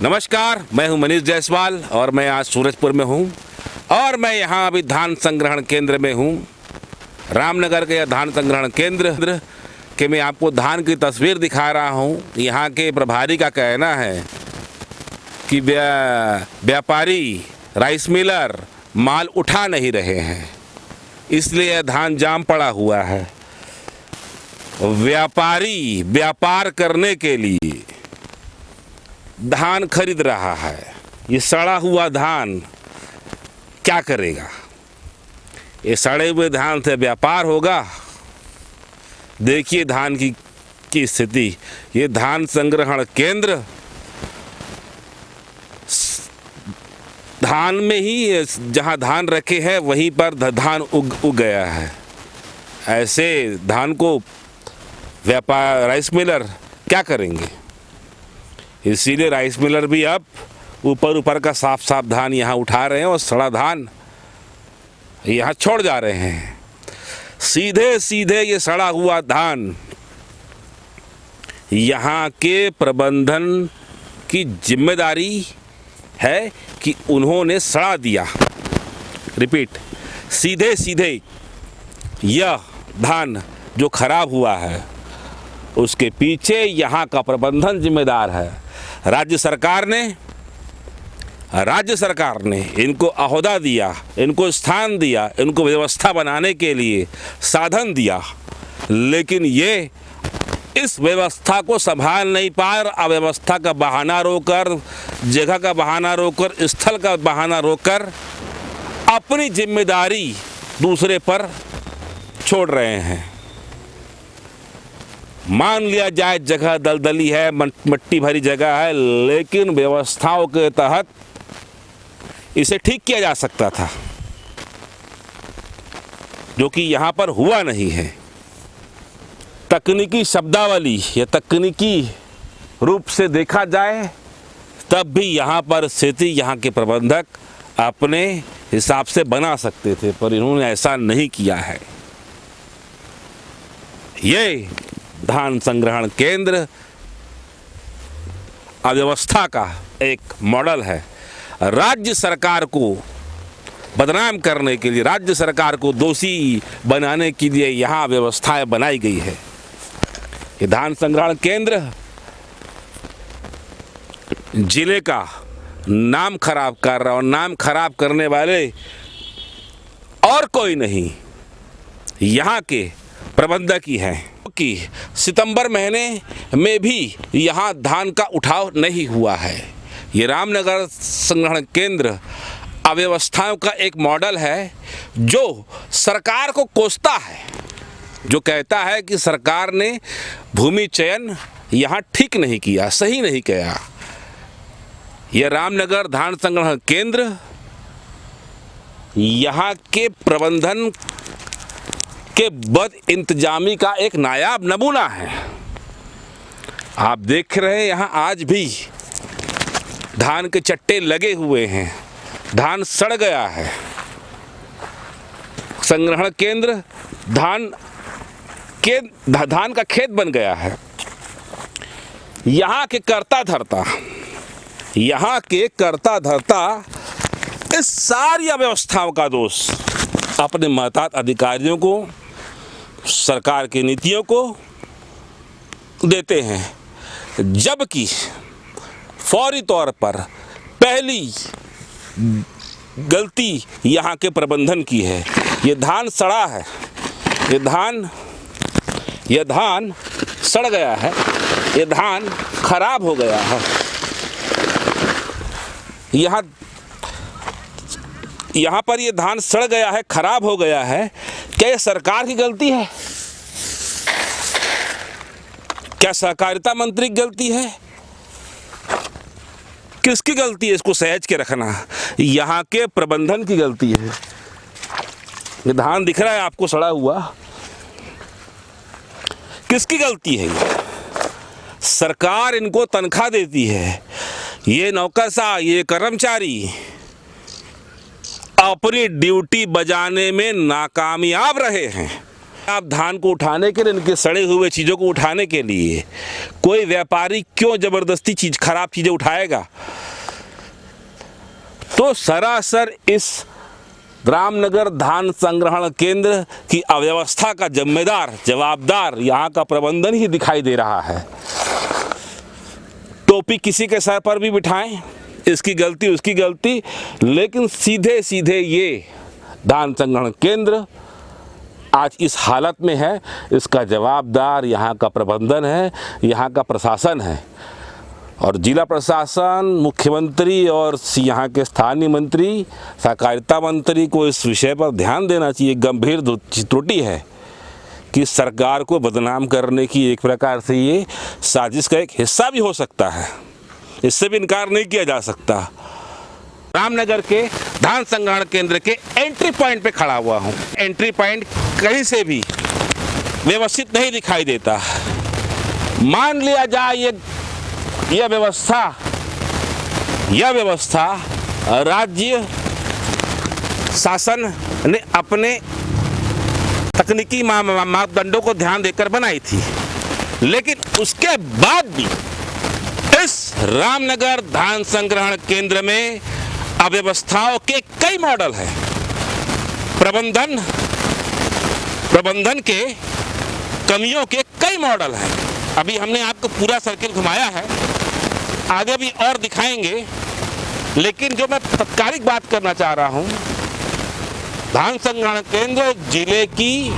नमस्कार, मैं हूं मनीष जायसवाल और मैं आज सूरजपुर में हूं और मैं यहां अभी धान संग्रहण केंद्र में हूं। रामनगर के धान संग्रहण केंद्र के मैं आपको धान की तस्वीर दिखा रहा हूं। यहां के प्रभारी का कहना है कि व्यापारी राइस मिलर माल उठा नहीं रहे हैं, इसलिए धान जाम पड़ा हुआ है। व्यापारी व्यापार करने के लिए धान खरीद रहा है, ये सड़ा हुआ धान क्या करेगा? ये सड़े हुए धान से व्यापार होगा? देखिए धान की स्थिति। ये धान संग्रहण केंद्र धान में ही, जहां धान रखे हैं वहीं पर धान उग गया है। ऐसे धान को व्यापार राइस मिलर क्या करेंगे? इसीलिए राइस मिलर भी अब ऊपर का साफ धान यहाँ उठा रहे हैं और सड़ा धान यहाँ छोड़ जा रहे हैं। सीधे ये सड़ा हुआ धान यहाँ के प्रबंधन की जिम्मेदारी है कि उन्होंने सड़ा दिया। रिपीट, सीधे यह धान जो खराब हुआ है उसके पीछे यहाँ का प्रबंधन जिम्मेदार है। राज्य सरकार ने इनको अहोदा दिया, इनको स्थान दिया, इनको व्यवस्था बनाने के लिए साधन दिया, लेकिन ये इस व्यवस्था को संभाल नहीं पाए और अव्यवस्था का बहाना रोकर, जगह का बहाना रोकर, स्थल का बहाना रोकर अपनी जिम्मेदारी दूसरे पर छोड़ रहे हैं। मान लिया जाए जगह दलदली है, मिट्टी भरी जगह है, लेकिन व्यवस्थाओं के तहत इसे ठीक किया जा सकता था, जो कि यहाँ पर हुआ नहीं है। तकनीकी शब्दावली या तकनीकी रूप से देखा जाए तब भी यहाँ पर स्थिति यहाँ के प्रबंधक अपने हिसाब से बना सकते थे, पर इन्होंने ऐसा नहीं किया है। ये धान संग्रहण केंद्र अव्यवस्था का एक मॉडल है। राज्य सरकार को बदनाम करने के लिए, राज्य सरकार को दोषी बनाने के लिए यहाँ व्यवस्थाएं बनाई गई है। ये धान संग्रहण केंद्र जिले का नाम खराब कर रहा, और नाम खराब करने वाले और कोई नहीं, यहाँ के प्रबंधक ही हैं। कि सितंबर महीने में भी यहाँ धान का उठाव नहीं हुआ है। ये रामनगर संग्रहण केंद्र अव्यवस्थाओं का एक मॉडल है जो सरकार को कोसता है, जो कहता है कि सरकार ने भूमि चयन यहाँ ठीक नहीं किया, सही नहीं किया। यह रामनगर धान संग्रहण केंद्र यहाँ के प्रबंधन के बद इंतजामी का एक नायाब नमूना है। आप देख रहे हैं यहाँ आज भी धान के चट्टे लगे हुए हैं, धान सड़ गया है। संग्रहण केंद्र धान का खेत बन गया है। यहाँ के कर्ता धर्ता इस सारी अव्यवस्थाओं का दोष अपने महतात अधिकारियों को, सरकार की नीतियों को देते हैं, जबकि फौरी तौर पर पहली गलती यहाँ के प्रबंधन की है। ये धान सड़ा है, ये धान सड़ गया है, ये धान खराब हो गया है। यहाँ पर ये धान सड़ गया है, खराब हो गया है। क्या ये सरकार की गलती है? क्या सहकारिता मंत्री की गलती है? किसकी गलती है इसको सहेज के रखना? यहाँ के प्रबंधन की गलती है। ये धान दिख रहा है आपको सड़ा हुआ, किसकी गलती है? ये सरकार इनको तनख्वाह देती है, ये नौकरशाह, ये कर्मचारी अपनी ड्यूटी बजाने में नाकामयाब रहे हैं आप धान को उठाने के लिए, इनके सड़े हुए चीज़ों को उठाने के लिए कोई व्यापारी क्यों ज़बरदस्ती खराब चीज़ें उठाएगा? तो सरासर इस रामनगर धान संग्रहण केंद्र की अव्यवस्था का जिम्मेदार, जवाबदार यहाँ का प्रबंधन ही दिखाई दे रहा है। टोपी किसी के सर पर भी बिठाएं, इसकी गलती उसकी गलती, लेकिन सीधे सीधे ये धान संग्रहण केंद्र आज इस हालत में है, इसका जवाबदार यहाँ का प्रबंधन है, यहाँ का प्रशासन है। और जिला प्रशासन, मुख्यमंत्री और यहाँ के स्थानीय मंत्री, सहकारिता मंत्री को इस विषय पर ध्यान देना चाहिए। गंभीर त्रुटि है कि सरकार को बदनाम करने की एक प्रकार से ये साजिश का एक हिस्सा भी हो सकता है, इससे भी इनकार नहीं किया जा सकता। रामनगर के धान संग्रहण केंद्र के एंट्री पॉइंट पे खड़ा हुआ हूँ। एंट्री पॉइंट कहीं से भी व्यवस्थित नहीं दिखाई देता। मान लिया जाए यह व्यवस्था राज्य शासन ने अपने तकनीकी मापदंडों को ध्यान देकर बनाई थी, लेकिन उसके बाद भी इस रामनगर धान संग्रहण केंद्र में अव्यवस्थाओं के कई मॉडल हैं। प्रबंधन के कमियों के कई मॉडल हैं। अभी हमने आपको पूरा सर्किल घुमाया है, आगे भी और दिखाएंगे, लेकिन जो मैं तत्कालिक बात करना चाह रहा हूं, धान संग्रहण केंद्र जिले की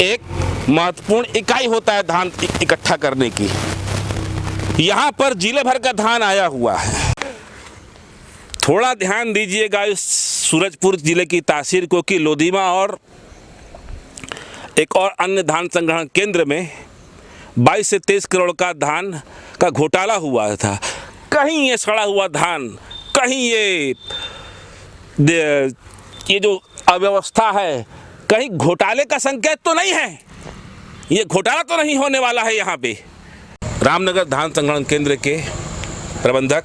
एक महत्वपूर्ण इकाई होता है धान इकट्ठा करने की। यहाँ पर जिले भर का धान आया हुआ है। थोड़ा ध्यान दीजिएगा इस सूरजपुर जिले की तासीर को कि लोधीमा और एक और अन्य धान संग्रहण केंद्र में 22 से 23 करोड़ का धान का घोटाला हुआ था। कहीं ये सड़ा हुआ धान, कहीं ये जो अव्यवस्था है, कहीं घोटाले का संकेत तो नहीं है? ये घोटाला तो नहीं होने वाला है यहाँ पे? रामनगर धान संग्रहण केंद्र के प्रबंधक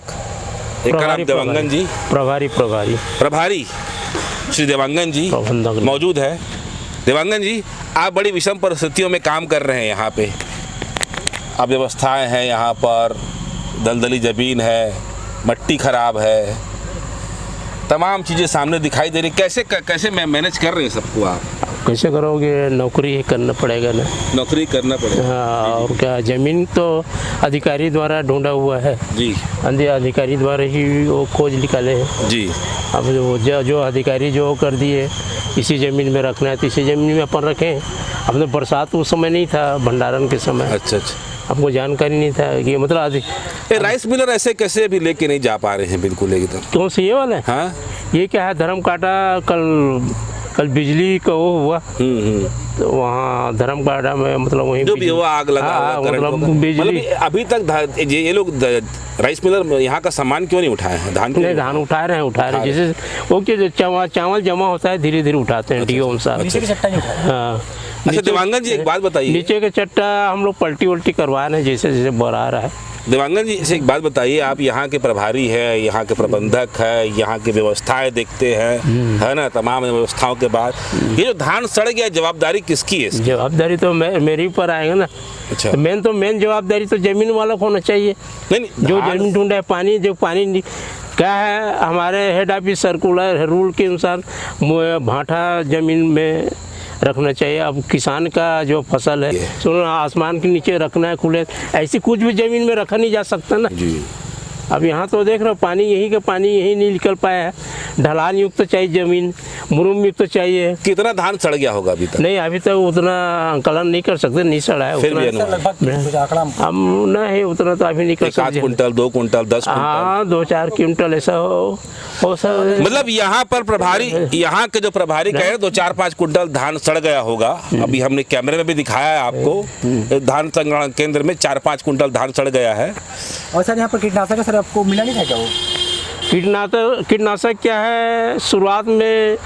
देवांगन जी, प्रभारी श्री देवांगन जी मौजूद है। देवांगन जी, आप बड़ी विषम परिस्थितियों में काम कर रहे हैं यहाँ पे। अव्यवस्थाएं हैं यहाँ पर, दलदली ज़मीन है, मट्टी खराब है, तमाम चीज़ें सामने दिखाई दे रही। कैसे मैनेज कर रहे हैं सबको आप? कैसे करोगे? नौकरी करना पड़ेगा ना। नौकरी करना पड़ेगा। हाँ, और क्या, ज़मीन तो अधिकारी द्वारा ढूंढा हुआ है जी, अधिकारी द्वारा ही वो खोज निकाले हैं जी। अब जो अधिकारी जो कर दिए, इसी ज़मीन में रखना है तो इसी ज़मीन में अपन रखें। अब तो बरसात उस समय नहीं था, भंडारण के समय। अच्छा, हमको जानकारी नहीं था कि मतलब राइस मिलर ऐसे कैसे भी लेके नहीं जा पा रहे हैं बिल्कुल एकदम। कौन से ये वाला? हाँ, ये क्या है, धर्म काटा कल बिजली का वो हुआ, तो वहाँ धर्म काटा में मतलब वहीं जो भी हुआ आग लगा, मतलब बिजली। अभी तक ये लोग राइस मिलर यहाँ का सामान क्यों नहीं उठाए हैं? धान उठा रहे हैं। जैसे वो क्या चावल जमा होता है, धीरे धीरे उठाते हैं डीओ अनुसार। हाँ। अच्छा देवांगन जी, एक बात बताइए, नीचे के चट्टा हम लोग पलटी करवा रहे हैं जैसे जैसे बढ़ा रहा है। देवांगन जी से एक बात बताइए, आप यहाँ के प्रभारी है, यहाँ के प्रबंधक है, यहाँ की व्यवस्थाएं देखते हैं, है ना? तमाम व्यवस्थाओं के बाद ये जो धान सड़ गया, जवाबदारी किसकी है? जवाबदारी तो मेरी पर आएगा ना। अच्छा, मेन जवाबदारी तो जमीन वाला को होना चाहिए। नहीं, जो जमीन ढूंढा है, पानी क्या है, हमारे हेड ऑफिस सर्कुलर रूल के अनुसार भाटा जमीन में रखना चाहिए। अब किसान का जो फसल है, सुनो, आसमान के नीचे रखना है खुले, ऐसी कुछ भी ज़मीन में रखा नहीं जा सकता ना जी। अब यहाँ तो देख रहे हो, पानी यही नहीं निकल पाया है। ढलान युक्त तो चाहिए ज़मीन, मुरुम युक्त तो चाहिए। कितना धान सड़ गया होगा अभी तक? नहीं, अभी तक उतना आंकलन नहीं कर सकते, नहीं सड़ा है उतना। हम नहीं उतना तो अभी नहीं कर सकते। 1 क्विंटल, 2 क्विंटल, 10 क्विंटल? हाँ, 2-4 क्विंटल ऐसा हो सर। मतलब यहाँ पर प्रभारी, यहाँ के जो प्रभारी कह रहे 2-4-5 क्विंटल धान सड़ गया होगा। अभी हमने कैमरे में भी दिखाया है आपको, धान संग्रहण केंद्र में 4-5 क्विंटल धान सड़ गया है। और सर यहाँ पर कीटनाशक सर आपको मिला नहीं था क्या? वो कीटनाशक क्या है, शुरुआत में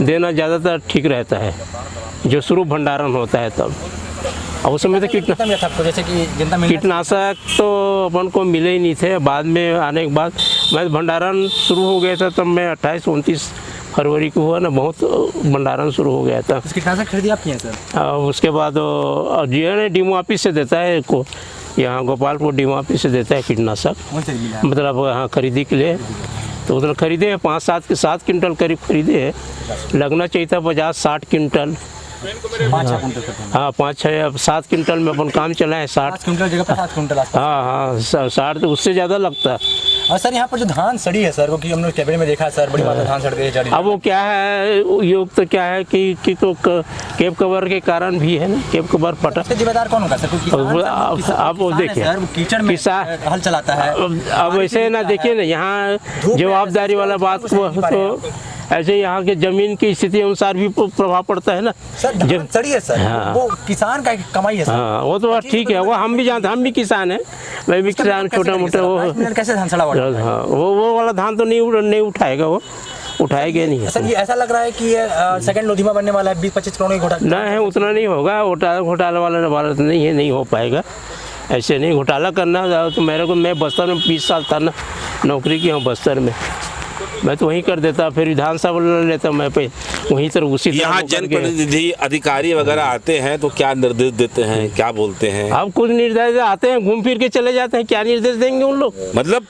देना ज़्यादातर ठीक रहता है, जो शुरू भंडारण होता है तब। और उस समय तो कीटनाशक तो अपन को मिले ही नहीं थे। बाद में आने के बाद मैं भंडारण शुरू हो गया था, तब मैं 28-29 फरवरी को हुआ ना, बहुत भंडारण शुरू हो गया था। कीटनाशक खरीदी आप किए हैं सर? उसके बाद जी डीमो ऑफिस से देता है को, यहाँ गोपालपुर डीमो ऑफिस से देता है कीटनाशक, कौन से मिला है? मतलब हाँ खरीदी के लिए। तो उतना खरीदे हैं 5-7 क्विंटल करीब खरीदे हैं। लगना चाहिए था 50-60 क्विंटल। 5-6 कुंटल करते हैं। हाँ 5-6-7 क्विंटल में अपन काम चला है। 60 5 कुंटल जगह पर 7 कुंटल आसपास। हाँ 60 तो उससे ज़्यादा लगता है। और सर यहाँ पर जो धान सड़ी है सर, क्योंकि हमने कैबिनेट में देखा है सर, बड़ी मात्रा धान सड़ गई है। अब वो क्या है, योग तो क्या है कि तो केप कवर के कारण भी है ना, केप कवर फटा। इसका जिम्मेदार कौन होगा सर? क्योंकि आप वो देखिए सर, वो कीचड़ में हल चलाता है। अब ऐसे ना देखिए ना, यहाँ जवाबदारी वाला बात को तो ऐसे यहाँ के जमीन की स्थिति अनुसार भी प्रभाव पड़ता है ना। सर धान सड़ी है सर, हाँ। वो किसान का कमाई है सर। हाँ वो तो ठीक है, वो हम भी जानते, हम भी किसान हैं, मैं भी किसान छोटा मोटा। वो कैसे धान सड़ा हुआ है? हाँ वो वाला धान तो नहीं उठाएगा, वो उठाएगा नहीं। सर ये ऐसा लग रहा है कि ये सेकंड लोधीमा बनने वाला है, 20-25 करोड़ की घोटाला। नहीं है, उतना नहीं होगा। घोटाला वाला तो नहीं है, नहीं हो पाएगा। ऐसे नहीं घोटाला करना तो मेरे को, मैं बस्तर में 20 साल था ना, नौकरी की हूँ बस्तर में, मैं तो वहीं कर देता, फिर विधानसभा ले लेता मैं पे वहीं तर उसी। यहाँ जनप्रतिनिधि अधिकारी वगैरह आते हैं तो क्या निर्देश देते हैं, क्या बोलते हैं? अब कुछ निर्देश आते हैं, घूम फिर के चले जाते हैं, क्या निर्देश देंगे उन लोग? मतलब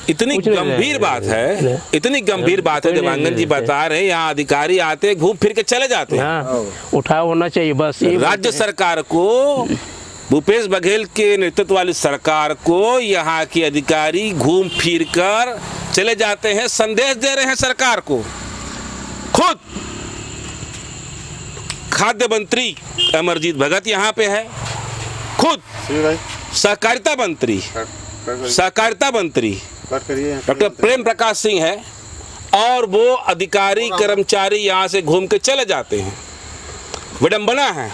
इतनी गंभीर बात है, इतनी गंभीर बात है। देवांगन जी बता रहे हैं यहाँ अधिकारी आते हैं, घूम फिर के चले जाते हैं। हाँ उठाव होना चाहिए बस। राज्य सरकार को, भूपेश बघेल के नेतृत्व वाली सरकार को यहाँ के अधिकारी घूम फिर कर चले जाते हैं, संदेश दे रहे हैं सरकार को। खुद खाद्य मंत्री अमरजीत भगत यहाँ पे है, खुद सहकारिता मंत्री डॉक्टर प्रेम प्रकाश सिंह है, और वो अधिकारी कर्मचारी यहाँ से घूम के चले जाते हैं। विडंबना है।